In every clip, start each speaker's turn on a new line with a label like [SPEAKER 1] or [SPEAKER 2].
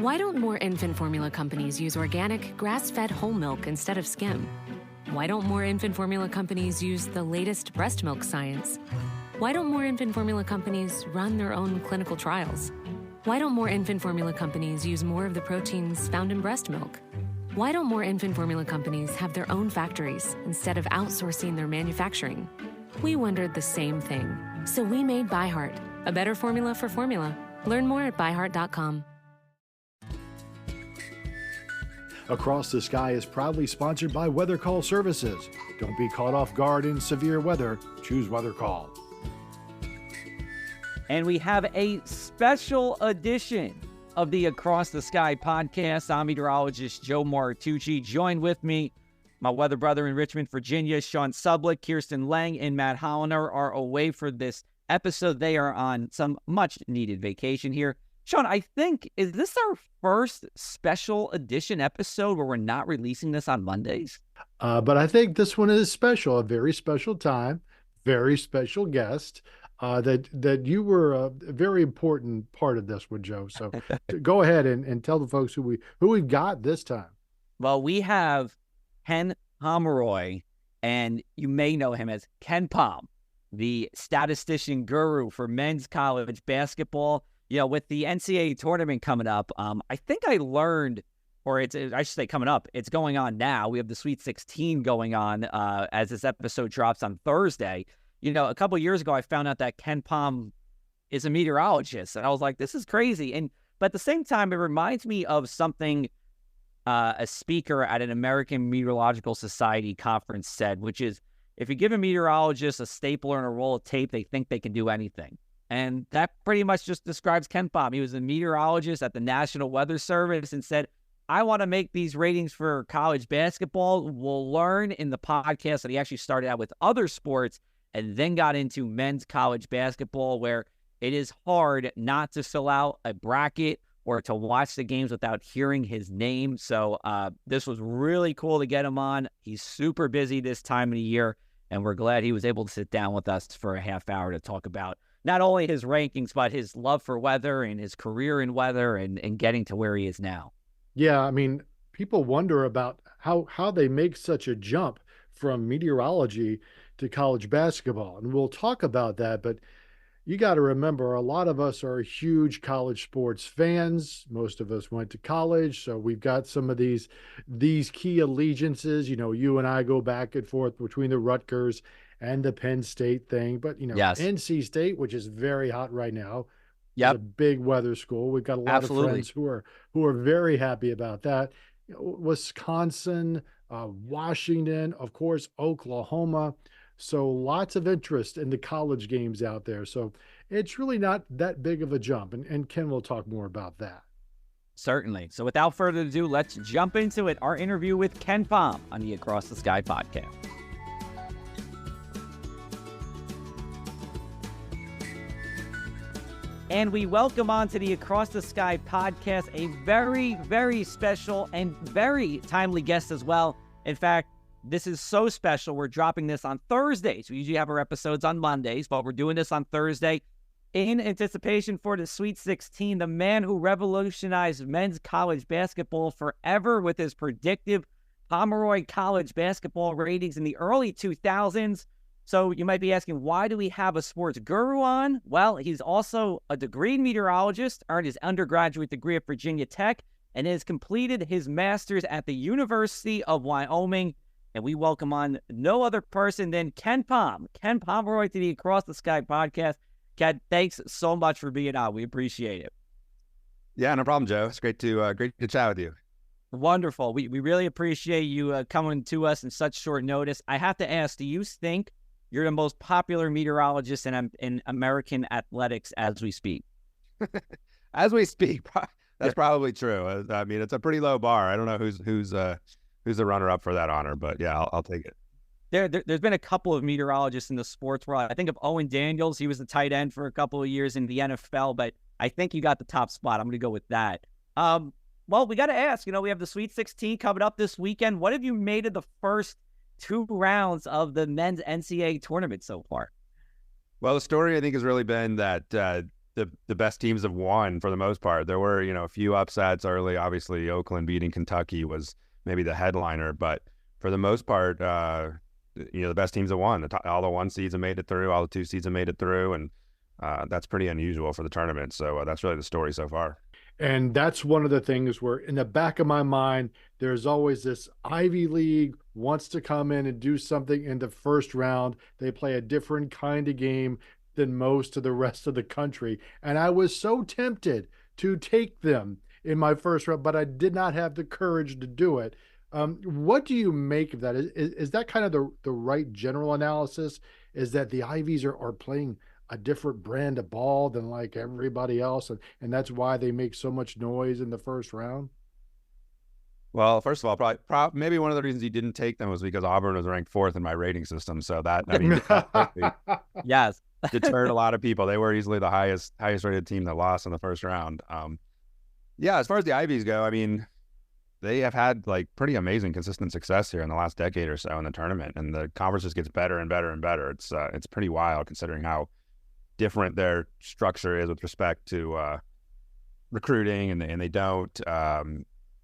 [SPEAKER 1] Why don't more infant formula companies use organic, grass-fed whole milk instead of skim? Why don't more infant formula companies use the latest breast milk science? Why don't more infant formula companies run their own clinical trials? Why don't more infant formula companies use more of the proteins found in breast milk? Why don't more infant formula companies have their own factories instead of outsourcing their manufacturing? We wondered the same thing. So we made ByHeart, a better formula for formula. Learn more at byheart.com.
[SPEAKER 2] Across the Sky is proudly sponsored by Weather Call Services. Don't be caught off guard in severe weather. Choose Weather Call.
[SPEAKER 3] And we have a special edition of the Across the Sky podcast. I'm meteorologist Joe Martucci. Joined with me, my weather brother in Richmond, Virginia, Sean Sublick, Kirsten Lang, and Matt Holliner are away for this episode. They are on some much-needed vacation here. Sean, I think, is this our first special edition episode where we're not releasing this on Mondays?
[SPEAKER 2] But I think this one is special, a very special time, very special guest. That you were a very important part of this one, Joe. So go ahead and tell the folks who we've got this time.
[SPEAKER 3] Well, we have Ken Pomeroy, and you may know him as KenPom, the statistician guru for men's college basketball. You know, with the NCAA Tournament coming up, I think I learned, or I should say coming up, it's going on now. We have the Sweet 16 going on as this episode drops on Thursday. You know, a couple of years ago, I found out that KenPom is a meteorologist, and I was like, this is crazy. But at the same time, it reminds me of something a speaker at an American Meteorological Society conference said, which is, if you give a meteorologist a stapler and a roll of tape, they think they can do anything. And that pretty much just describes KenPom. He was a meteorologist at the National Weather Service and said, I want to make these ratings for college basketball. We'll learn in the podcast that he actually started out with other sports and then got into men's college basketball, where it is hard not to fill out a bracket or to watch the games without hearing his name. So this was really cool to get him on. He's super busy this time of the year, and we're glad he was able to sit down with us for a half hour to talk about not only his rankings, but his love for weather and his career in weather and getting to where he is now.
[SPEAKER 2] Yeah, I mean, people wonder about how they make such a jump from meteorology to college basketball. And we'll talk about that, but you got to remember, a lot of us are huge college sports fans. Most of us went to college, so we've got some of these key allegiances. You know, you and I go back and forth between the Rutgers and the Penn State thing, but you know,
[SPEAKER 3] yes.
[SPEAKER 2] NC State, which is very hot right now,
[SPEAKER 3] yep,
[SPEAKER 2] is a big weather school. We've got a lot
[SPEAKER 3] Absolutely.
[SPEAKER 2] of friends who are very happy about that. You know, Wisconsin, Washington, of course, Oklahoma. So lots of interest in the college games out there. So it's really not that big of a jump. And Ken will talk more about that.
[SPEAKER 3] Certainly. So without further ado, let's jump into it. Our interview with KenPom on the Across the Sky podcast. And we welcome on to the Across the Sky podcast a very, very special and very timely guest as well. In fact, this is so special, we're dropping this on Thursdays. We usually have our episodes on Mondays, but we're doing this on Thursday in anticipation for the Sweet 16, the man who revolutionized men's college basketball forever with his predictive Pomeroy college basketball ratings in the early 2000s. So you might be asking, why do we have a sports guru on? Well, he's also a degreed meteorologist, earned his undergraduate degree at Virginia Tech, and has completed his master's at the University of Wyoming. And we welcome on no other person than KenPom, Ken Pomeroy, to the Across the Sky podcast. Ken, thanks so much for being on. We appreciate it.
[SPEAKER 4] Yeah, no problem, Joe. It's great to chat with you.
[SPEAKER 3] Wonderful. We really appreciate you coming to us in such short notice. I have to ask, do you think you're the most popular meteorologist in American athletics as we speak?
[SPEAKER 4] As we speak, that's probably true. I mean, it's a pretty low bar. I don't know who's the runner-up for that honor, but yeah, I'll take it.
[SPEAKER 3] There's been a couple of meteorologists in the sports world. I think of Owen Daniels. He was the tight end for a couple of years in the NFL, but I think you got the top spot. I'm going to go with that. Well, we got to ask, we have the Sweet 16 coming up this weekend. What have you made of the first two rounds of the men's NCAA tournament so far?
[SPEAKER 4] Well, the story, I think, has really been that the best teams have won for the most part. There were, a few upsets early. Obviously, Oakland beating Kentucky was maybe the headliner, but for the most part, the best teams have won. All the 1 seeds have made it through. All the 2 seeds have made it through, and that's pretty unusual for the tournament. So that's really the story so far.
[SPEAKER 2] And that's one of the things where in the back of my mind, there's always this Ivy League wants to come in and do something in the first round. They play a different kind of game than most of the rest of the country. And I was so tempted to take them in my first round, but I did not have the courage to do it. What do you make of that? Is that kind of the right general analysis? Is that the Ivies are playing a different brand of ball than like everybody else, and that's why they make so much noise in the first round?
[SPEAKER 4] Well, first of all, probably maybe one of the reasons you didn't take them was because Auburn was ranked 4th in my rating system. So that, I mean, that
[SPEAKER 3] Yes.
[SPEAKER 4] deterred a lot of people. They were easily the highest rated team that lost in the first round. Yeah, as far as the Ivies go, I mean, they have had like pretty amazing consistent success here in the last decade or so in the tournament, and the conference just gets better and better and better. It's pretty wild considering how different their structure is with respect to recruiting, and they don't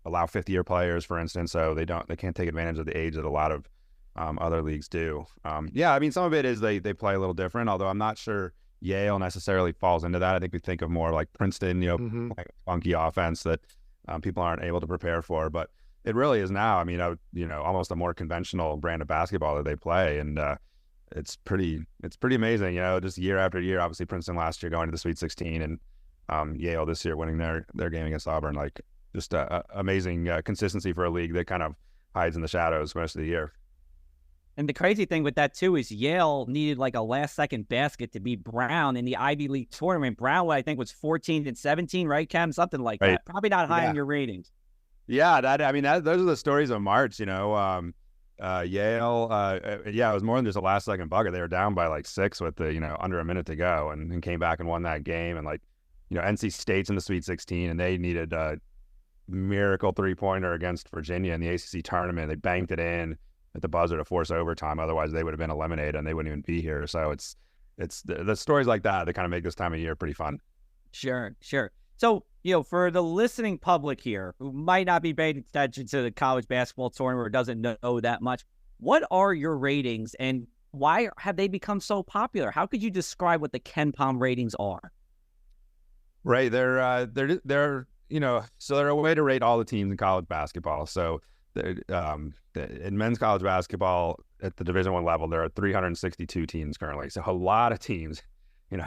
[SPEAKER 4] allow 5th-year players, for instance, so they can't take advantage of the age that a lot of other leagues do. Yeah, I mean, some of it is they play a little different, although I'm not sure Yale necessarily falls into that. I think we think of more like Princeton, like funky offense that people aren't able to prepare for, but it really is now. I mean, almost a more conventional brand of basketball that they play, and it's pretty amazing. Just year after year. Obviously, Princeton last year going to the Sweet 16, and Yale this year winning their game against Auburn. Like, just amazing consistency for a league that kind of hides in the shadows most of the year.
[SPEAKER 3] And the crazy thing with that, too, is Yale needed like a last-second basket to beat Brown in the Ivy League tournament. Brown, I think, was 14 and 17, right, Kem? Something like that. Probably not high in your ratings.
[SPEAKER 4] Yeah, those are the stories of March, Yale, it was more than just a last-second bucket. They were down by like 6 with under a minute to go, and came back and won that game. And NC State's in the Sweet 16, and they needed a miracle 3-pointer against Virginia in the ACC tournament. They banked it in at the buzzer to force overtime. Otherwise, they would have been eliminated, and they wouldn't even be here. So it's the stories like that kind of make this time of year pretty fun.
[SPEAKER 3] Sure. So, for the listening public here who might not be paying attention to the college basketball tournament or doesn't know that much, what are your ratings and why have they become so popular? How could you describe what the KenPom ratings are?
[SPEAKER 4] Right. They're so they're a way to rate all the teams in college basketball. So in men's college basketball at the Division I level, there are 362 teams currently. So a lot of teams,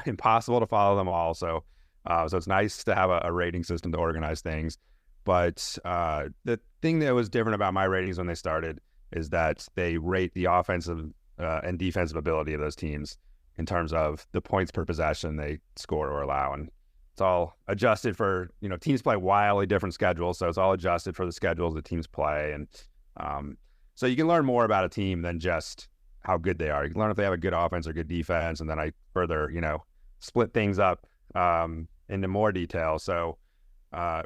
[SPEAKER 4] impossible to follow them all. So it's nice to have a rating system to organize things. But the thing that was different about my ratings when they started is that they rate the offensive and defensive ability of those teams in terms of the points per possession they score or allow. And it's all adjusted for, teams play wildly different schedules. So it's all adjusted for the schedules the teams play. And so you can learn more about a team than just how good they are. You can learn if they have a good offense or good defense. And then I further, split things up into more detail. So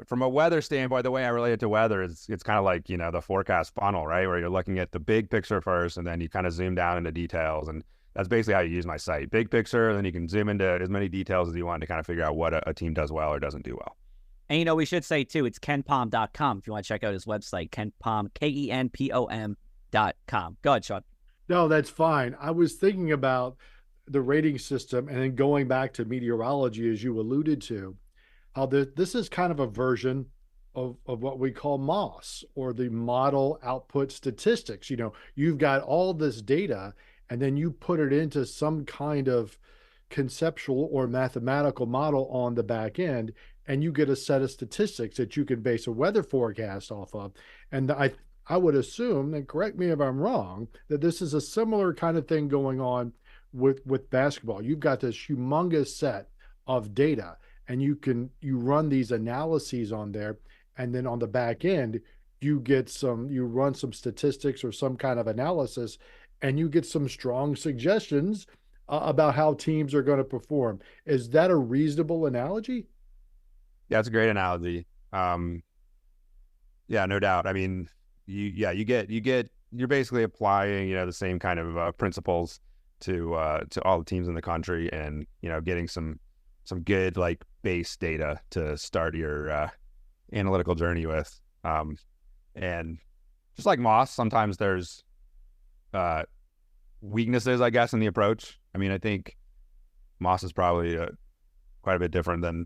[SPEAKER 4] from a weather standpoint, the way I relate it to weather is it's kind of like, the forecast funnel, right? Where you're looking at the big picture first, and then you kind of zoom down into details. And that's basically how you use my site. Big picture, and then you can zoom into as many details as you want to kind of figure out what a team does well or doesn't do well.
[SPEAKER 3] And, we should say, too, it's KenPom.com if you want to check out his website, KenPom, KenPom.com. Go ahead, Sean.
[SPEAKER 2] No, that's fine. I was thinking about the rating system and then going back to meteorology, as you alluded to, how this is kind of a version of what we call MOS, or the model output statistics. You've got all this data, and then you put it into some kind of conceptual or mathematical model on the back end, and you get a set of statistics that you can base a weather forecast off of. And I would assume, and correct me if I'm wrong, that this is a similar kind of thing going on with basketball. You've got this humongous set of data, and you run these analyses on there, and then on the back end, you run some statistics or some kind of analysis, and you get some strong suggestions about how teams are going to perform. Is that a reasonable analogy?
[SPEAKER 4] Yeah, it's a great analogy. Yeah, no doubt. I mean, you're basically applying, the same kind of principles to all the teams in the country, and, getting some some good like base data to start your analytical journey with. And just like Moss, sometimes there's weaknesses, I guess, in the approach. I mean, I think Moss is probably quite a bit different than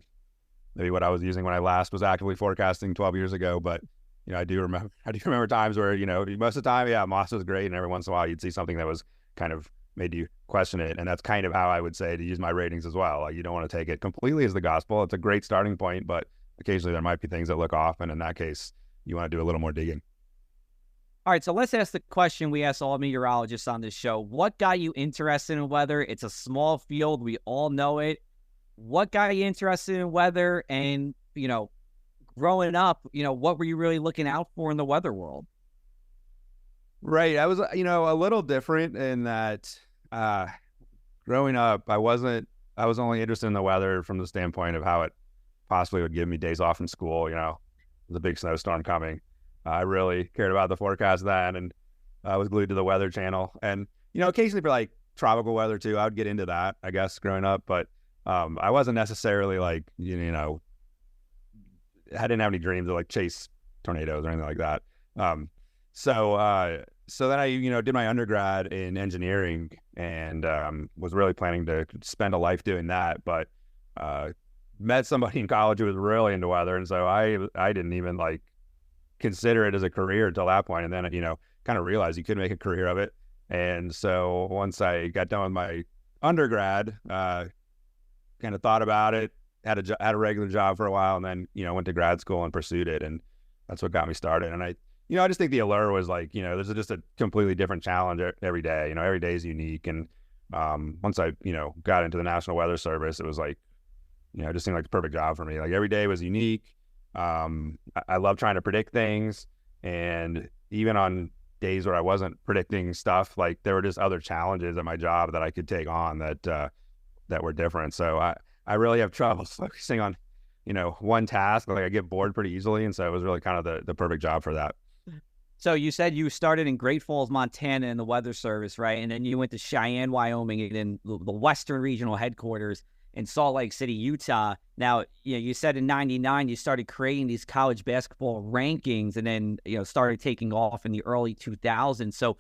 [SPEAKER 4] maybe what I was using when I last was actively forecasting 12 years ago. But I do remember times where most of the time, yeah, Moss was great, and every once in a while you'd see something that was kind of made you question it. And that's kind of how I would say to use my ratings as well. Like, you don't want to take it completely as the gospel. It's a great starting point, but occasionally there might be things that look off, and in that case, you want to do a little more digging.
[SPEAKER 3] All right, so let's ask the question we ask all meteorologists on this show. What got you interested in weather? It's a small field. We all know it. What got you interested in weather? And, growing up, what were you really looking out for in the weather world?
[SPEAKER 4] Right. I was, a little different in that growing up, I was only interested in the weather from the standpoint of how it possibly would give me days off from school. There's a big snowstorm coming. I really cared about the forecast then, and I was glued to the Weather Channel. And, occasionally for like tropical weather too, I would get into that, I guess, growing up. But I wasn't necessarily like, I didn't have any dreams of like chase tornadoes or anything like that. So then I, did my undergrad in engineering and was really planning to spend a life doing that. But met somebody in college who was really into weather. And so I didn't even like consider it as a career until that point. And then, kind of realized you could make a career of it. And so once I got done with my undergrad, kind of thought about it, had a regular job for a while, and then, went to grad school and pursued it. And that's what got me started. And I just think the allure was like, there's just a completely different challenge every day. Every day is unique. And once I, got into the National Weather Service, it was like, it just seemed like the perfect job for me. Like every day was unique. I love trying to predict things. And even on days where I wasn't predicting stuff, like there were just other challenges at my job that I could take on that were different. So I really have trouble focusing on, one task. Like I get bored pretty easily. And so it was really kind of the perfect job for that.
[SPEAKER 3] So you said you started in Great Falls, Montana in the Weather Service, right? And then you went to Cheyenne, Wyoming, and in the Western Regional Headquarters in Salt Lake City, Utah. Now, you said in '99 you started creating these college basketball rankings, and then started taking off in the early 2000s. So,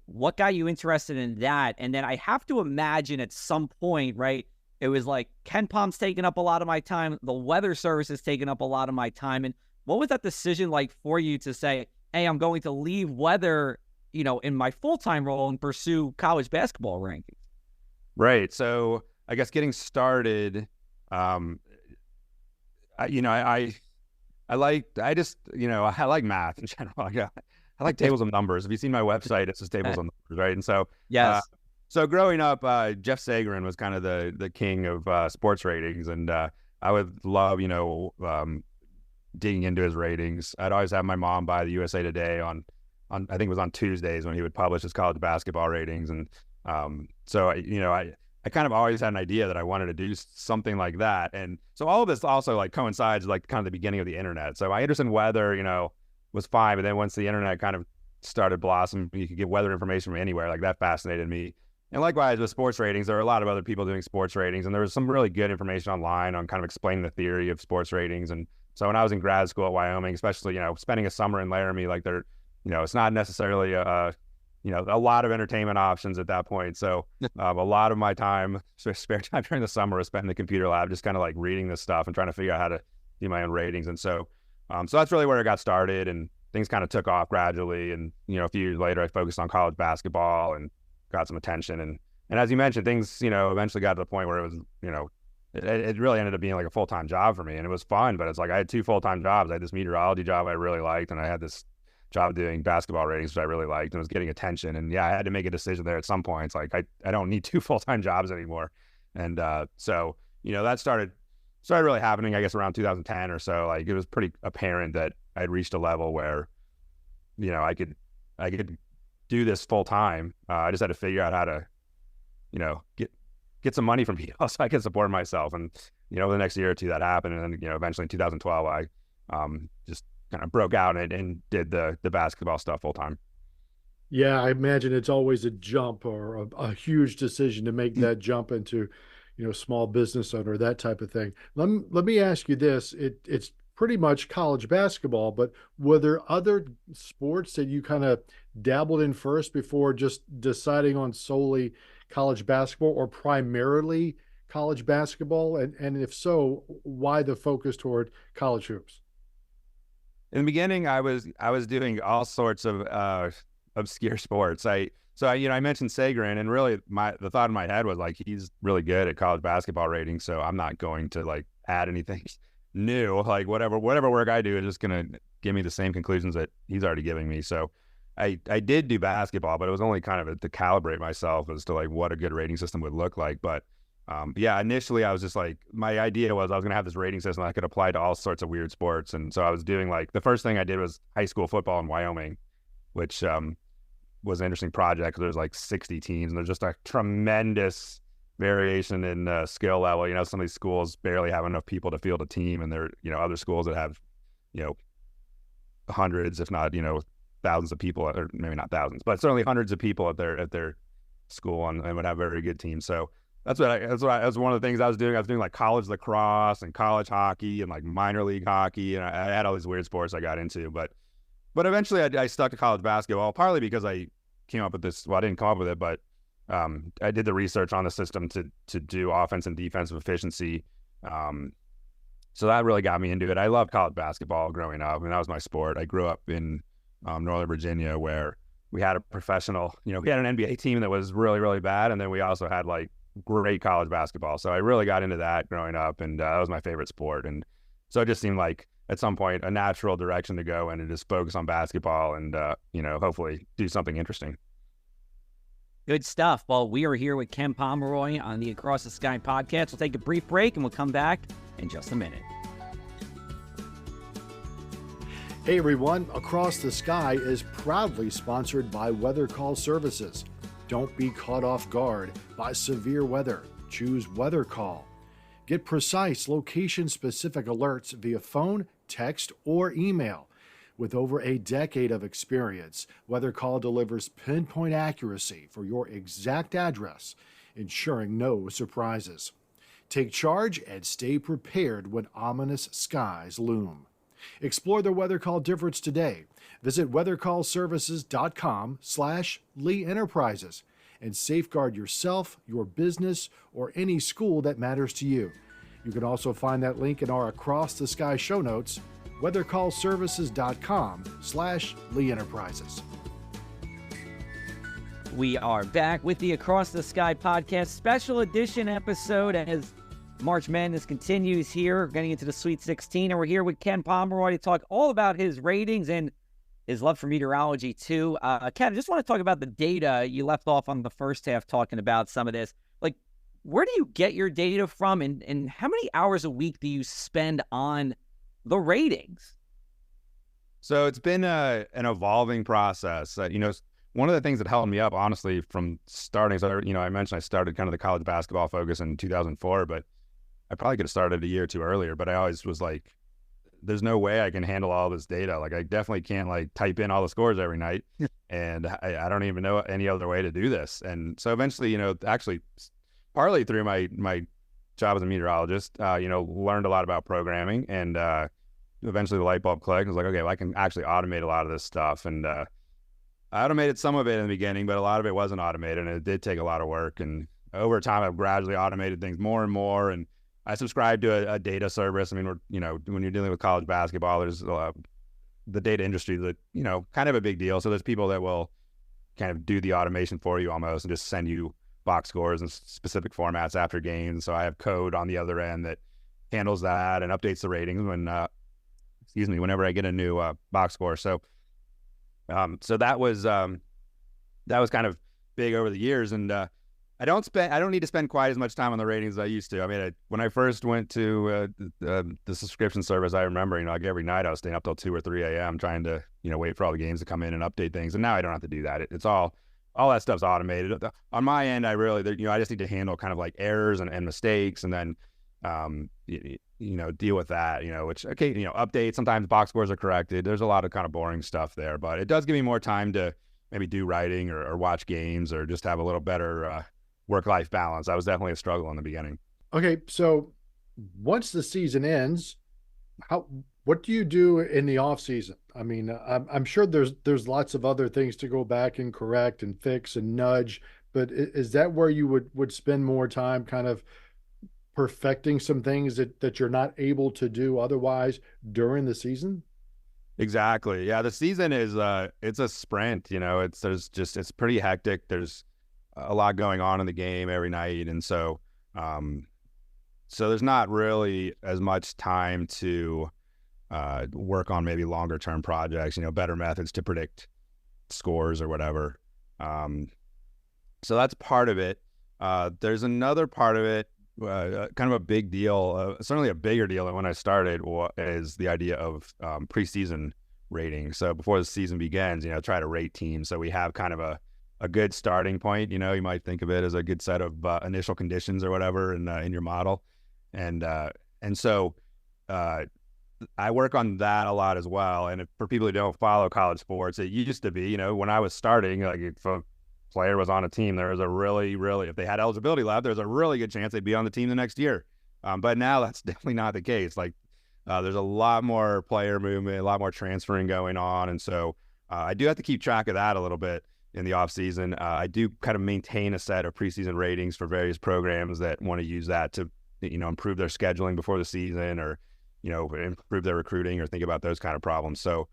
[SPEAKER 3] what got you interested in that? And then I have to imagine at some point, right, it was like KenPom's taking up a lot of my time, the Weather Service is taking up a lot of my time. And what was that decision like for you to say, hey, I'm going to leave weather, in my full-time role and pursue college basketball rankings?
[SPEAKER 4] Right. So I guess getting started, I like math in general. I like tables of numbers. If you've seen my website, it's just tables of numbers, right? And so,
[SPEAKER 3] yes.
[SPEAKER 4] So growing up, Jeff Sagarin was kind of the king of sports ratings, and I would love, digging into his ratings. I'd always have my mom buy the USA Today on I think it was on Tuesdays when he would publish his college basketball ratings, and so I kind of always had an idea that I wanted to do something like that. And so all of this also like coincides like kind of the beginning of the internet. So my interest in weather, was fine. But then once the internet kind of started blossoming, you could get weather information from anywhere. Like that fascinated me. And likewise with sports ratings, there are a lot of other people doing sports ratings, and there was some really good information online on kind of explaining the theory of sports ratings. And so when I was in grad school at Wyoming, especially, spending a summer in Laramie, like it's not necessarily a lot of entertainment options at that point. So a lot of my time, spare time during the summer was spent in the computer lab, just kind of like reading this stuff and trying to figure out how to do my own ratings. And so that's really where I got started, and things kind of took off gradually. And, a few years later, I focused on college basketball and got some attention. And as you mentioned, things, eventually got to the point where it was, it really ended up being like a full-time job for me, and it was fun. But it's like I had two full-time jobs. I had this meteorology job I really liked, and I had this job doing basketball ratings, which I really liked, and was getting attention. And yeah, I had to make a decision there at some point. It's like I don't need two full-time jobs anymore. And so that started really happening, I guess, around 2010 or so. Like it was pretty apparent that I'd reached a level where I could do this full-time. I just had to figure out how to get some money from people so I could support myself. And over the next year or two that happened, and then eventually in 2012 I just kind of broke out and did the basketball stuff full time.
[SPEAKER 2] Yeah, I imagine it's always a jump or a huge decision to make that jump into, small business owner, that type of thing. Let me ask you this. It's pretty much college basketball, but were there other sports that you kind of dabbled in first before just deciding on solely college basketball, or primarily college basketball? And if so, why the focus toward college hoops?
[SPEAKER 4] In the beginning, I was doing all sorts of obscure sports. I mentioned Sagrin, and really the thought in my head was like, he's really good at college basketball ratings, so I'm not going to like add anything new. Like whatever work I do is just gonna give me the same conclusions that he's already giving me. So I did do basketball, but it was only kind of to calibrate myself as to like what a good rating system would look like. But yeah, initially I was just like, my idea was I was going to have this rating system that I could apply to all sorts of weird sports. And so I was doing like, the first thing I did was high school football in Wyoming, which was an interesting project because there's like 60 teams and there's just a tremendous variation in skill level. Some of these schools barely have enough people to field a team, and there are, other schools that have, hundreds, if not, thousands of people, or maybe not thousands, but certainly hundreds of people at their school and would have very good teams. So that's one of the things I was doing. I was doing like college lacrosse and college hockey and like minor league hockey, and I had all these weird sports I got into. But eventually I stuck to college basketball, partly because I came up with this. Well, I didn't come up with it, but I did the research on the system to do offense and defensive efficiency. So that really got me into it. I loved college basketball growing up. I mean, that was my sport. I grew up in Northern Virginia, where we had a professional, we had an NBA team that was really, really bad. And then we also had like great college basketball. So I really got into that growing up, and that was my favorite sport. And so it just seemed like at some point a natural direction to go and to just focus on basketball and, hopefully do something interesting.
[SPEAKER 3] Good stuff. Well, we are here with Ken Pomeroy on the Across the Sky podcast. We'll take a brief break and we'll come back in just a minute.
[SPEAKER 2] Hey everyone, Across the Sky is proudly sponsored by Weather Call Services. Don't be caught off guard by severe weather. Choose Weather Call. Get precise location-specific alerts via phone, text, or email. With over a decade of experience, Weather Call delivers pinpoint accuracy for your exact address, ensuring no surprises. Take charge and stay prepared when ominous skies loom. Explore the Weather Call difference today. Visit weathercallservices.com/Lee Enterprises and safeguard yourself, your business, or any school that matters to you. You can also find that link in our Across the Sky show notes, weathercallservices.com/Lee Enterprises.
[SPEAKER 3] We are back with the Across the Sky podcast special edition episode as March Madness continues here, getting into the Sweet 16, and we're here with Ken Pomeroy to talk all about his ratings and his love for meteorology too. Ken, I just want to talk about the data. You left off on the first half talking about some of this. Like, where do you get your data from, and how many hours a week do you spend on the ratings?
[SPEAKER 4] So it's been an evolving process. One of the things that held me up, honestly, from starting, so, I mentioned I started kind of the college basketball focus in 2004, but I probably could have started a year or two earlier, but I always was like, there's no way I can handle all this data. Like, I definitely can't like type in all the scores every night. And I don't even know any other way to do this. And so eventually, actually partly through my job as a meteorologist, learned a lot about programming, and eventually the light bulb clicked. I was like, okay, well, I can actually automate a lot of this stuff. And I automated some of it in the beginning, but a lot of it wasn't automated, and it did take a lot of work. And over time, I've gradually automated things more and more. And I subscribe to a data service. I mean, when you're dealing with college basketball, there's the data industry that, kind of a big deal. So there's people that will kind of do the automation for you almost and just send you box scores in specific formats after games. So I have code on the other end that handles that and updates the ratings whenever I get a new box score. So that was kind of big over the years. And I don't need to spend quite as much time on the ratings as I used to. I mean, when I first went to the subscription service, I remember, like every night I was staying up till 2 or 3 a.m. trying to, wait for all the games to come in and update things. And now I don't have to do that. It's all that stuff's automated. On my end, I just need to handle kind of like errors and mistakes, and then, deal with that, which, okay, updates. Sometimes box scores are corrected. There's a lot of kind of boring stuff there, but it does give me more time to maybe do writing or watch games or just have a little better work-life balance. That was definitely a struggle in the beginning.
[SPEAKER 2] Okay, so once the season ends, how what do you do in the off season? I mean, I'm sure there's lots of other things to go back and correct and fix and nudge, but is that where you would spend more time kind of perfecting some things that you're not able to do otherwise during the season?
[SPEAKER 4] Exactly. Yeah, the season is it's a sprint, it's pretty hectic. There's a lot going on in the game every night, and um so there's not really as much time to work on maybe longer term projects, better methods to predict scores or whatever. So that's part of it. There's another part of it, kind of a big deal, certainly a bigger deal than when I started, is the idea of preseason rating. So before the season begins, try to rate teams. So we have kind of a good starting point. You might think of it as a good set of initial conditions or whatever in your model. And so I work on that a lot as well. And for people who don't follow college sports, it used to be, when I was starting, like if a player was on a team, there was a really, if they had eligibility left, there's a really good chance they'd be on the team the next year. But now that's definitely not the case. Like there's a lot more player movement, a lot more transferring going on. And so I do have to keep track of that a little bit in the off season. I do kind of maintain a set of preseason ratings for various programs that want to use that to, improve their scheduling before the season, or, improve their recruiting, or think about those kind of problems. So,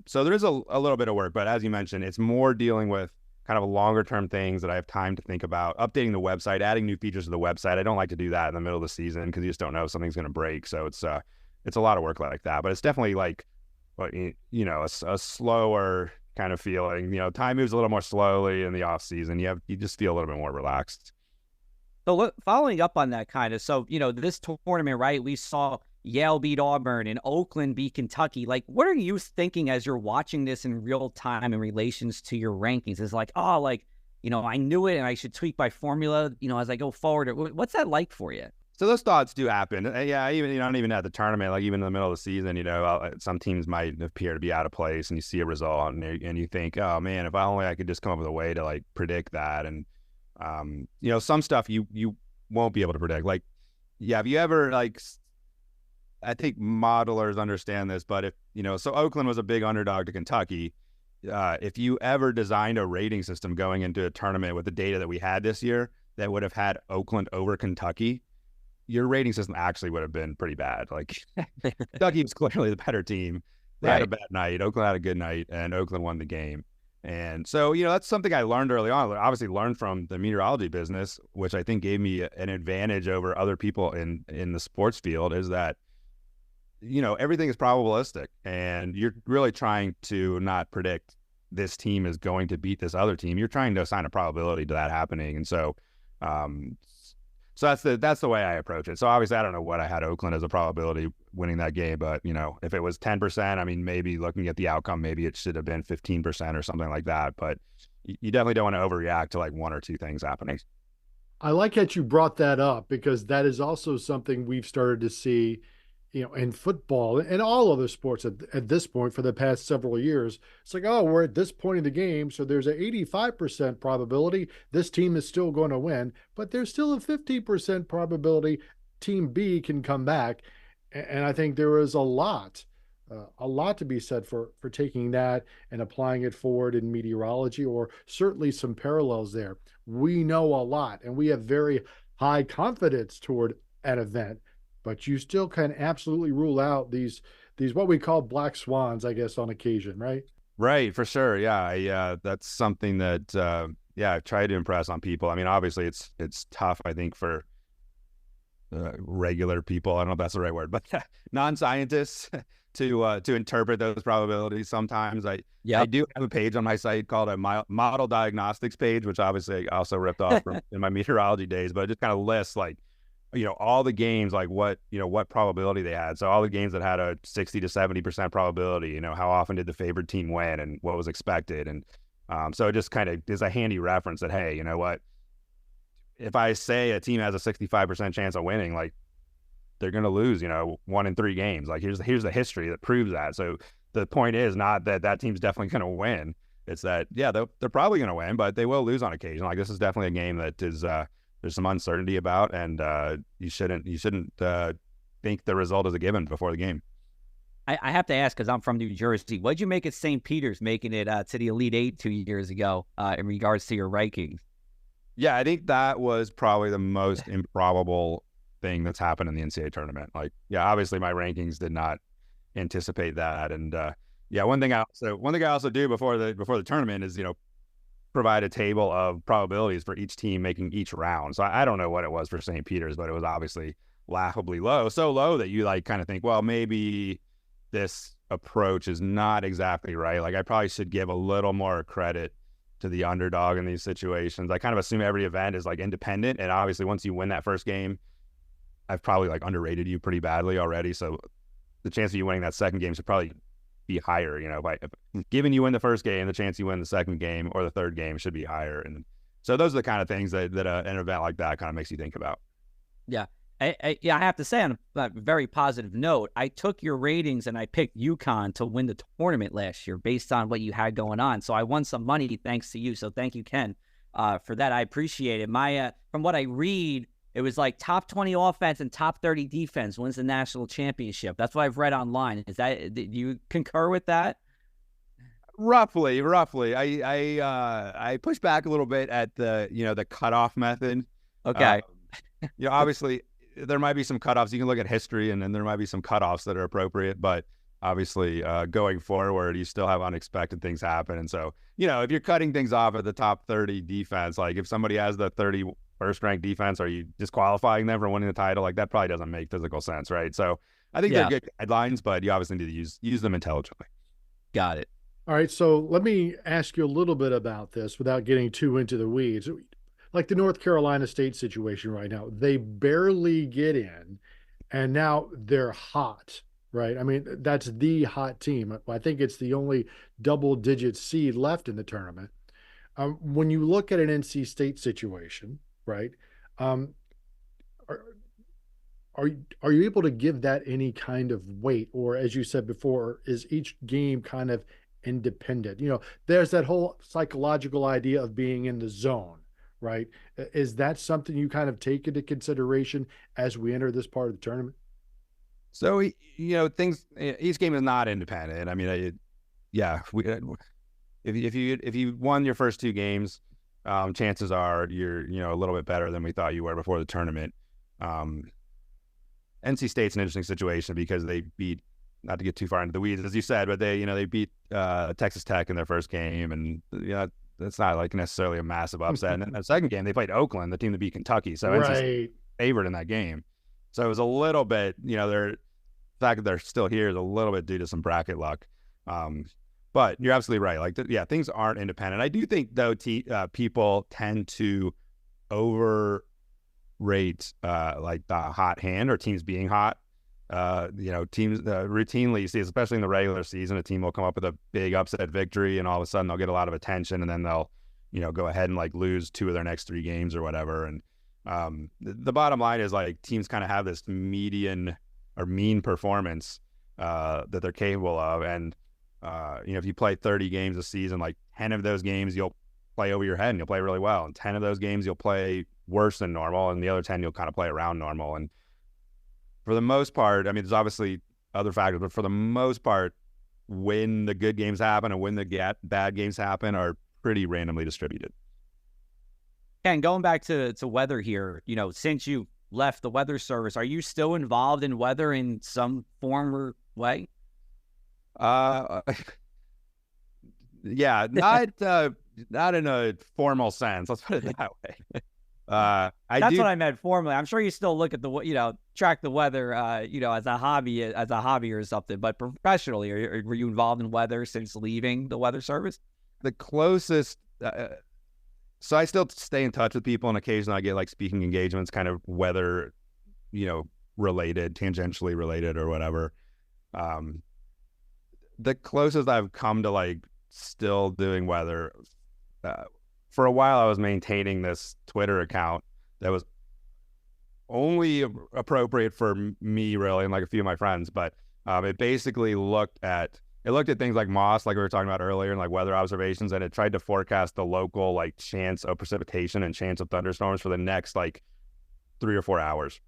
[SPEAKER 4] so there is a little bit of work, but as you mentioned, it's more dealing with kind of longer term things that I have time to think about, updating the website, adding new features to the website. I don't like to do that in the middle of the season because you just don't know if something's going to break. So it's a lot of work like that, but it's definitely like, a slower kind of feeling. Time moves a little more slowly in the off season. You just feel a little bit more relaxed.
[SPEAKER 3] So following up on that kind of, so, this tournament, right, we saw Yale beat Auburn and Oakland beat Kentucky. Like, what are you thinking as you're watching this in real time in relations to your rankings? Is like, oh, like, I knew it and I should tweak my formula, as I go forward. What's that like for you?
[SPEAKER 4] So those thoughts do happen. Yeah, even, not even at the tournament, like even in the middle of the season, some teams might appear to be out of place, and you see a result and you think, oh man, if I could just come up with a way to like predict that. And, some stuff you won't be able to predict. Like, yeah, have you ever I think modelers understand this, but if, so Oakland was a big underdog to Kentucky. If you ever designed a rating system going into a tournament with the data that we had this year that would have had Oakland over Kentucky, your rating system actually would have been pretty bad. Like Kentucky was clearly the better team. They had a bad night. Oakland had a good night, and Oakland won the game. And so, that's something I learned early on. I obviously learned from the meteorology business, which I think gave me an advantage over other people in the sports field, is that, everything is probabilistic, and you're really trying to not predict this team is going to beat this other team. You're trying to assign a probability to that happening. And so, so that's the way I approach it. So obviously I don't know what I had Oakland as a probability winning that game, but if it was 10%, I mean, maybe looking at the outcome, maybe it should have been 15% or something like that. But you definitely don't want to overreact to like one or two things happening.
[SPEAKER 2] I like that you brought that up, because that is also something we've started to see, in football and all other sports at this point for the past several years. It's like, oh, we're at this point in the game, so there's an 85% probability this team is still going to win, but there's still a 50% probability team B can come back. And I think there is a lot to be said for taking that and applying it forward in meteorology, or certainly some parallels there. We know a lot, and we have very high confidence toward an event, but you still can absolutely rule out these what we call black swans, I guess, on occasion, right?
[SPEAKER 4] Right, for sure. Yeah, that's something that I've tried to impress on people. I mean, obviously it's tough, I think, for regular people. I don't know if that's the right word, but non-scientists to interpret those probabilities. Sometimes I do have a page on my site called a model diagnostics page, which obviously I also ripped off from in my meteorology days, but it just kind of lists like, all the games, like what probability they had. So all the games that had a 60 to 70% probability, how often did the favored team win and what was expected. And so it just kind of is a handy reference that, hey, you know what, if I say a team has a 65% chance of winning, like they're going to lose, 1 in 3 games. Like here's the history that proves that. So the point is not that team's definitely going to win. It's that, they're probably going to win, but they will lose on occasion. Like this is definitely a game that is, there's some uncertainty about, and you shouldn't think the result is a given before the game.
[SPEAKER 3] I have to ask, because I'm from New Jersey, what did you make of St. Peter's making it to the Elite Eight 2 years ago in regards to your rankings?
[SPEAKER 4] Yeah, I think that was probably the most improbable thing that's happened in the NCAA tournament. Like, yeah, obviously my rankings did not anticipate that, and yeah, one thing I also do before the tournament is provide a table of probabilities for each team making each round. So I don't know what it was for St. Peter's, but it was obviously laughably low, so low that you like kind of think, well, maybe this approach is not exactly right. Like, I probably should give a little more credit to the underdog in these situations. I kind of assume every event is like independent, and obviously once you win that first game, I've probably like underrated you pretty badly already. So the chance of you winning that second game should probably be higher. If given you win the first game, the chance you win the second game or the third game should be higher. And so those are the kind of things that an event like that kind of makes you think about.
[SPEAKER 3] Yeah. I have to say, on a very positive note, I took your ratings and I picked UConn to win the tournament last year based on what you had going on. So I won some money thanks to you. So thank you, Ken, for that. I appreciate it. From what I read, it was like top 20 offense and top 30 defense wins the national championship. That's what I've read online. Do you concur with that?
[SPEAKER 4] Roughly. I push back a little bit at the cutoff method.
[SPEAKER 3] Okay.
[SPEAKER 4] Obviously there might be some cutoffs. You can look at history, and then there might be some cutoffs that are appropriate. But obviously, going forward, you still have unexpected things happen. And so, if you're cutting things off at the top 30 defense, like if somebody has the 31st ranked defense, are you disqualifying them from winning the title? Like, that probably doesn't make physical sense, right? So I think they're good guidelines, but you obviously need to use them intelligently.
[SPEAKER 3] Got it.
[SPEAKER 2] All right, so let me ask you a little bit about this without getting too into the weeds. Like the North Carolina State situation right now, they barely get in, and now they're hot, right? I mean, that's the hot team. I think it's the only double-digit seed left in the tournament. When you look at an NC State situation, right, are you able to give that any kind of weight? Or, as you said before, is each game kind of independent? There's that whole psychological idea of being in the zone, right? Is that something you kind of take into consideration as we enter this part of the tournament?
[SPEAKER 4] So, each game is not independent. I mean, if you won your first two games, chances are you're, a little bit better than we thought you were before the tournament. NC State's an interesting situation because they beat, not to get too far into the weeds, as you said, but they beat Texas Tech in their first game, and that's not like necessarily a massive upset. And then the second game, they played Oakland, the team that beat Kentucky. So NC State favored in that game. So it was a little bit, the fact that they're still here is a little bit due to some bracket luck. But you're absolutely right. Like, things aren't independent. I do think, though, people tend to overrate like the hot hand or teams being hot. Teams routinely, you see, especially in the regular season, a team will come up with a big upset victory, and all of a sudden they'll get a lot of attention, and then they'll, go ahead and like lose 2 of their next 3 games or whatever. And the bottom line is, like, teams kind of have this median or mean performance that they're capable of. And if you play 30 games a season, like 10 of those games you'll play over your head and you'll play really well, and 10 of those games you'll play worse than normal, and the other 10 you'll kind of play around normal. And for the most part, I mean, there's obviously other factors, but for the most part, when the good games happen and when the bad games happen are pretty randomly distributed.
[SPEAKER 3] And going back to weather here, since you left the Weather Service, are you still involved in weather in some form or way?
[SPEAKER 4] Yeah, not in a formal sense. Let's put it that way.
[SPEAKER 3] That's what I meant formally. I'm sure you still look at track the weather, as a hobby or something. But professionally, were you involved in weather since leaving the Weather Service?
[SPEAKER 4] The closest, so I still stay in touch with people, and occasionally I get like speaking engagements, kind of weather, related, tangentially related, or whatever. The closest I've come to like still doing weather. For a while, I was maintaining this Twitter account that was only appropriate for me, really, and like a few of my friends. But it basically looked at it looked at things like moss, like we were talking about earlier, and like weather observations, and it tried to forecast the local like chance of precipitation and chance of thunderstorms for the next like 3 or 4 hours,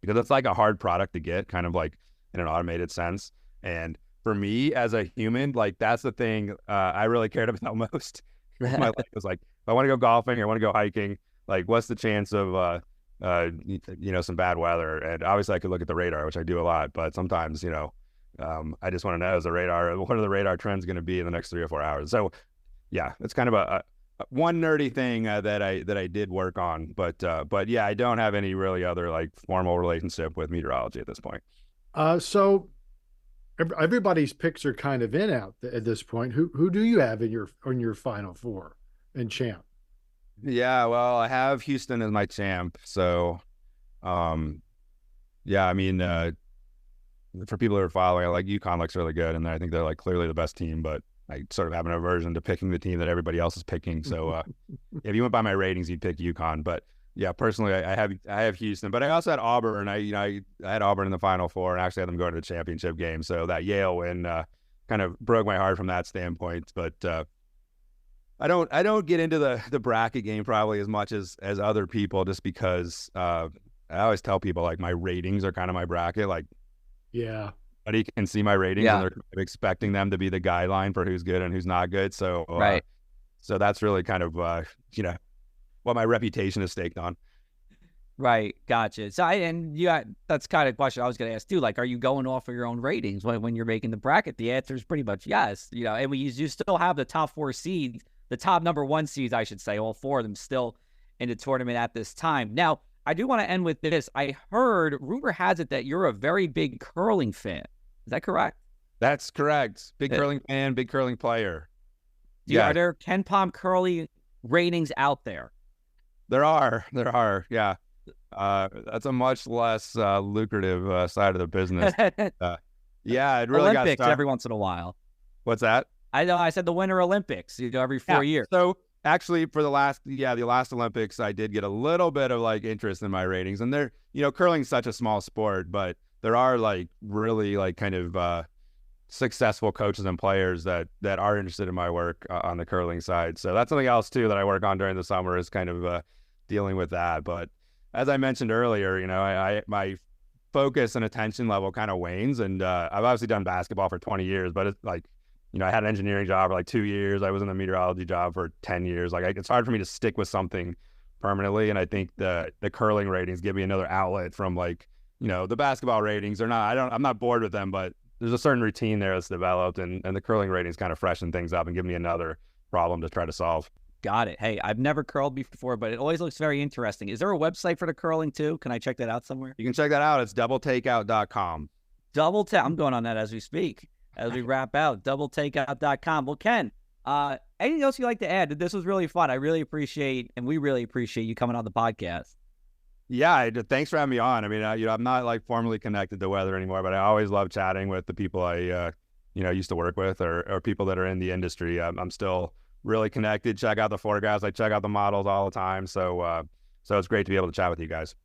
[SPEAKER 4] because it's like a hard product to get, kind of like in an automated sense. And for me as a human, like that's the thing I really cared about most. My life was like, if I want to go golfing or I want to go hiking, like what's the chance of some bad weather? And obviously I could look at the radar, which I do a lot, but sometimes I just want to know, what are the radar trends going to be in the next 3 or 4 hours? So yeah, it's kind of a one nerdy thing that I did work on, but yeah, I don't have any really other like formal relationship with meteorology at this point.
[SPEAKER 2] So everybody's picks are kind of in out at this point. Who do you have in your Final Four and champ?
[SPEAKER 4] Yeah, well, I have Houston as my champ. So, yeah, I mean, for people who are following, like UConn looks really good, and I think they're like clearly the best team. But I sort of have an aversion to picking the team that everybody else is picking. So, if you went by my ratings, you'd pick UConn. But yeah, personally, I have Houston, but I also had Auburn. I had Auburn in the Final Four, and actually had them going to the championship game. So that Yale win kind of broke my heart from that standpoint. But I don't get into the bracket game probably as much as other people, just because I always tell people like my ratings are kind of my bracket. Like,
[SPEAKER 2] yeah,
[SPEAKER 4] everybody can see my ratings, and they're kind of expecting them to be the guideline for who's good and who's not good. So
[SPEAKER 3] right.
[SPEAKER 4] So that's really kind of what my reputation is staked on.
[SPEAKER 3] Right, gotcha. So that's kind of a question I was going to ask too. Like, are you going off of your own ratings when you're making the bracket? The answer is pretty much yes. And you still have the top 4 seeds, the top number 1 seeds, I should say, all 4 of them still in the tournament at this time. Now, I do want to end with this. I heard, rumor has it that you're a very big curling fan. Is that correct?
[SPEAKER 4] That's correct. Big curling fan, big curling player.
[SPEAKER 3] Are there KenPom curling ratings out there?
[SPEAKER 4] There are, yeah. That's a much less lucrative side of the business. Yeah, it really
[SPEAKER 3] Olympics
[SPEAKER 4] got
[SPEAKER 3] every once in a while.
[SPEAKER 4] What's that?
[SPEAKER 3] I know. I said the Winter Olympics. Every 4 years.
[SPEAKER 4] So actually, for the last Olympics, I did get a little bit of like interest in my ratings, and they're curling's such a small sport, but there are like really like kind of successful coaches and players that are interested in my work on the curling side. So that's something else too that I work on during the summer, is kind of dealing with that. But as I mentioned earlier, my focus and attention level kind of wanes, and I've obviously done basketball for 20 years, but it's like, I had an engineering job for like 2 years. I was in a meteorology job for 10 years. Like it's hard for me to stick with something permanently. And I think the curling ratings give me another outlet from like, the basketball ratings are not, I'm not bored with them, but there's a certain routine there that's developed, and the curling ratings kind of freshen things up and give me another problem to try to solve.
[SPEAKER 3] Got it. Hey, I've never curled before, but it always looks very interesting. Is there a website for the curling too? Can I check that out somewhere?
[SPEAKER 4] You can check that out. It's doubletakeout.com.
[SPEAKER 3] I'm going on that as we speak, as we wrap out. Doubletakeout.com. Well, Ken, anything else you'd like to add? This was really fun. I really appreciate, and we really appreciate you coming on the podcast.
[SPEAKER 4] Yeah, thanks for having me on. I mean, I'm not like formally connected to weather anymore, but I always love chatting with the people I, used to work with, or people that are in the industry. I'm still really connected. Check out the forecasts. I check out the models all the time. So it's great to be able to chat with you guys.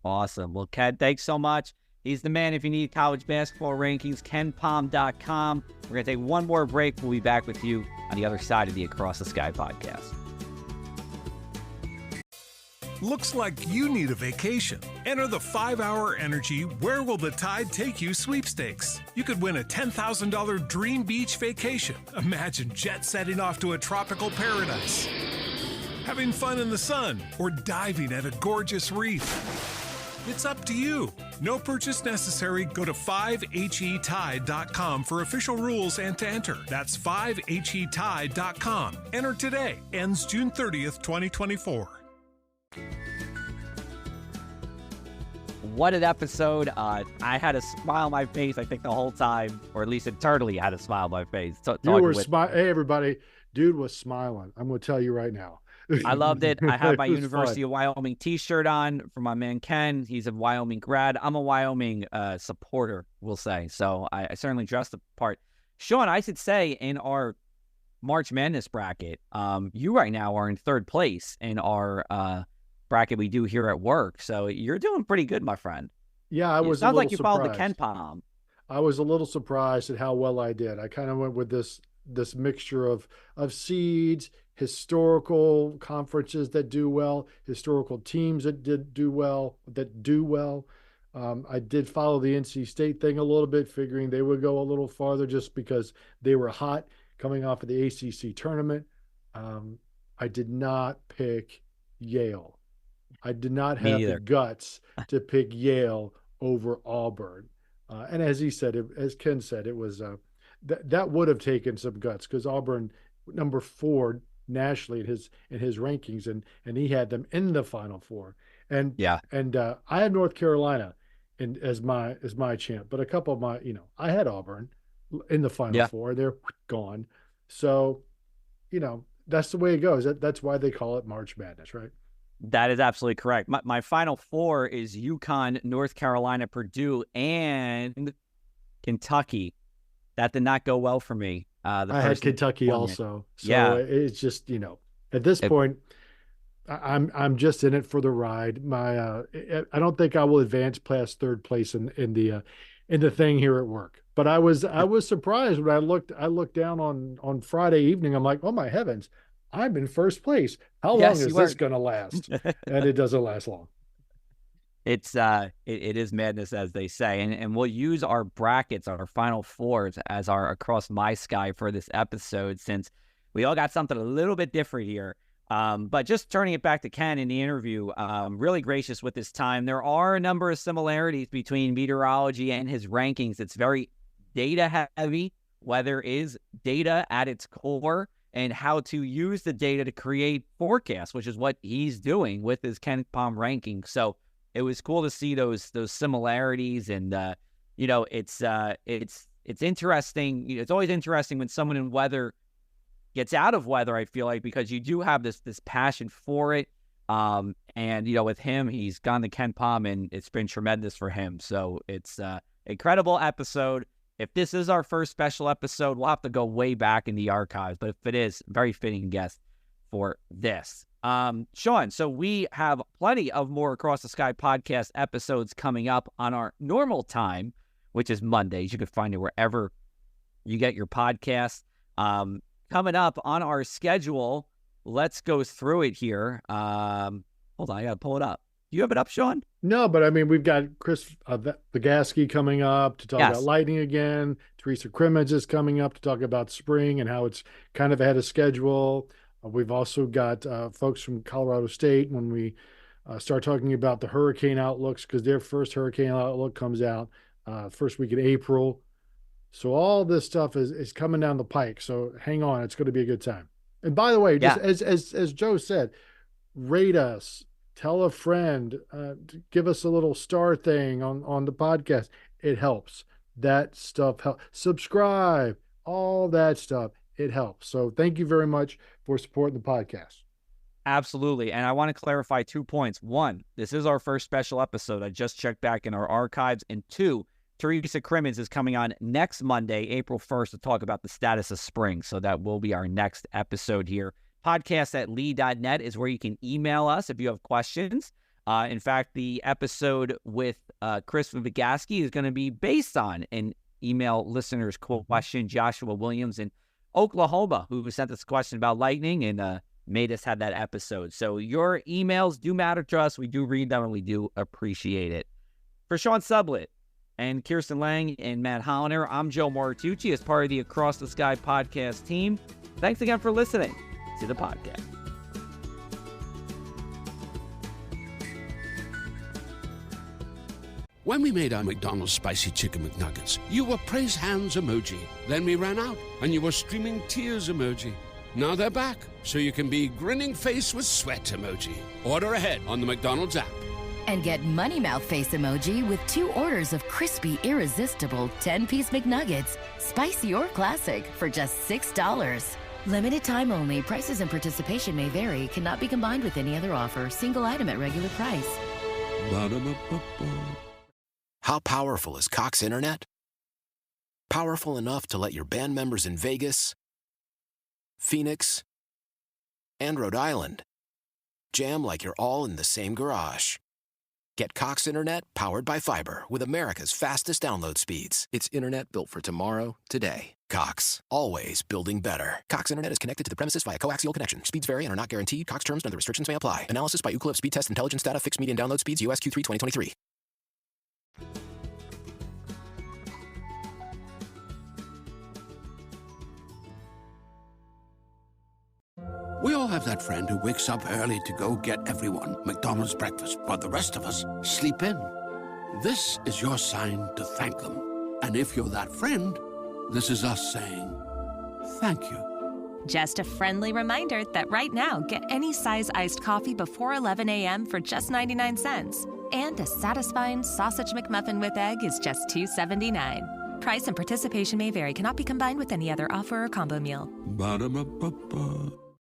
[SPEAKER 3] Awesome. Well, Ken, thanks so much. He's the man if you need college basketball rankings, KenPom.com. We're going to take one more break. We'll be back with you on the other side of the Across the Sky podcast.
[SPEAKER 5] Looks like you need a vacation. Enter the 5-Hour Energy Where Will the Tide Take You sweepstakes. You could win a $10,000 dream beach vacation. Imagine jet setting off to a tropical paradise, having fun in the sun, or diving at a gorgeous reef. It's up to you. No purchase necessary. Go to 5HETide.com for official rules and to enter. That's 5HETide.com. Enter today. Ends June 30th, 2024.
[SPEAKER 3] What an episode. I had a smile on my face, I think, the whole time, or at least internally had a smile on my face.
[SPEAKER 2] Hey, everybody. Dude was smiling. I'm going to tell you right now.
[SPEAKER 3] I loved it. I have my University of Wyoming t-shirt on for my man Ken. He's a Wyoming grad. I'm a Wyoming supporter, we'll say. So I certainly dressed the part. Sean, I should say in our March Madness bracket, you right now are in 3rd place in our bracket we do here at work. So you're doing pretty good, my friend.
[SPEAKER 2] Yeah, I was.
[SPEAKER 3] It sounds like you
[SPEAKER 2] surprised.
[SPEAKER 3] followed the KenPom.
[SPEAKER 2] I was a little surprised at how well I did. I kind of went with this mixture of seeds, historical conferences that do well, historical teams that do well. I did follow the NC State thing a little bit, figuring they would go a little farther just because they were hot coming off of the ACC tournament. I did not pick Yale. I did not
[SPEAKER 3] Me
[SPEAKER 2] have the
[SPEAKER 3] either.
[SPEAKER 2] guts to pick Yale over Auburn. And as he said, as Ken said, it was that would have taken some guts because Auburn, number 4 nationally in his rankings, and he had them in the Final Four. And
[SPEAKER 3] Yeah.
[SPEAKER 2] and I had North Carolina as my champ, but a couple of my, I had Auburn in the Final Four. They're gone. So, that's the way it goes. That's why they call it March Madness, right?
[SPEAKER 3] That is absolutely correct. My Final Four is UConn, North Carolina, Purdue, and Kentucky. That did not go well for me.
[SPEAKER 2] I had Kentucky
[SPEAKER 3] tournament.
[SPEAKER 2] also. So
[SPEAKER 3] Yeah.
[SPEAKER 2] it's just, at this point, I'm just in it for the ride. I don't think I will advance past third place in the thing here at work. But I was surprised when I looked down on Friday evening. I'm like, oh my heavens, I'm in first place. How long is this going to last? And it doesn't last long.
[SPEAKER 3] It's it is madness, as they say, and we'll use our brackets, our Final Fours, as our across my sky for this episode, since we all got something a little bit different here. But just turning it back to Ken in the interview, really gracious with his time. There are a number of similarities between meteorology and his rankings. It's very data heavy. Weather is data at its core, and how to use the data to create forecasts, which is what he's doing with his KenPom ranking. So it was cool to see those similarities, and it's interesting. It's always interesting when someone in weather gets out of weather, I feel like, because you do have this passion for it. And with him, he's gone to KenPom, and it's been tremendous for him. So it's incredible episode. If this is our first special episode, we'll have to go way back in the archives. But if it is, very fitting guest for this. Sean, so we have plenty of more Across the Sky podcast episodes coming up on our normal time, which is Mondays. You can find it wherever you get your podcasts. Coming up on our schedule, let's go through it here. Hold on, I got to pull it up. Do you have it up, Sean?
[SPEAKER 2] No, but I mean, we've got Chris Bagaski coming up to talk about lightning again. Teresa Crimmins is coming up to talk about spring and how it's kind of ahead of schedule. We've also got folks from Colorado State when we start talking about the hurricane outlooks, because their first hurricane outlook comes out first week in April. So all this stuff is coming down the pike. So hang on, it's going to be a good time. And by the way, just as Joe said, rate us, tell a friend, give us a little star thing on the podcast. It helps. That stuff helps. Subscribe, all that stuff. It helps. So thank you very much for supporting the podcast.
[SPEAKER 3] Absolutely. And I want to clarify 2 points. 1, this is our first special episode. I just checked back in our archives. And 2, Teresa Crimmins is coming on next Monday, April 1st, to talk about the status of spring. So that will be our next episode here. Podcast@lee.net is where you can email us if you have questions. In fact, the episode with Chris Bagaski is going to be based on an email listener's question. Joshua Williams in Oklahoma, who sent us a question about lightning and made us have that episode. So your emails do matter to us. We do read them, and we do appreciate it. For Sean Sublett and Kirsten Lang and Matt Holliner, I'm Joe Moritucci as part of the Across the Sky podcast team. Thanks again for listening to the podcast.
[SPEAKER 6] When we made our McDonald's Spicy Chicken McNuggets, you were praise hands emoji. Then we ran out, and you were streaming tears emoji. Now they're back, so you can be grinning face with sweat emoji. Order ahead on the McDonald's app.
[SPEAKER 7] And get Money Mouth Face emoji with 2 orders of crispy, irresistible 10-piece McNuggets, spicy or classic, for just $6. Limited time only. Prices and participation may vary. Cannot be combined with any other offer. Single item at regular price.
[SPEAKER 6] Ba-da-ba-ba-ba.
[SPEAKER 8] How powerful is Cox Internet? Powerful enough to let your band members in Vegas, Phoenix, and Rhode Island jam like you're all in the same garage. Get Cox Internet powered by fiber with America's fastest download speeds. It's internet built for tomorrow, today. Cox, always building better. Cox Internet is connected to the premises via coaxial connection. Speeds vary and are not guaranteed. Cox terms and other restrictions may apply. Analysis by Ookla Speed Test Intelligence Data. Fixed median download speeds. US Q3 2023.
[SPEAKER 6] We all have that friend who wakes up early to go get everyone McDonald's breakfast, while the rest of us sleep in. This is your sign to thank them. And if you're that friend, this is us saying thank you.
[SPEAKER 9] Just a friendly reminder that right now, get any size iced coffee before 11 a.m. for just 99 cents. And a satisfying sausage McMuffin with egg is just $2.79. Price and participation may vary. Cannot be combined with any other offer or combo meal.
[SPEAKER 6] Ba-da-ba-ba-ba.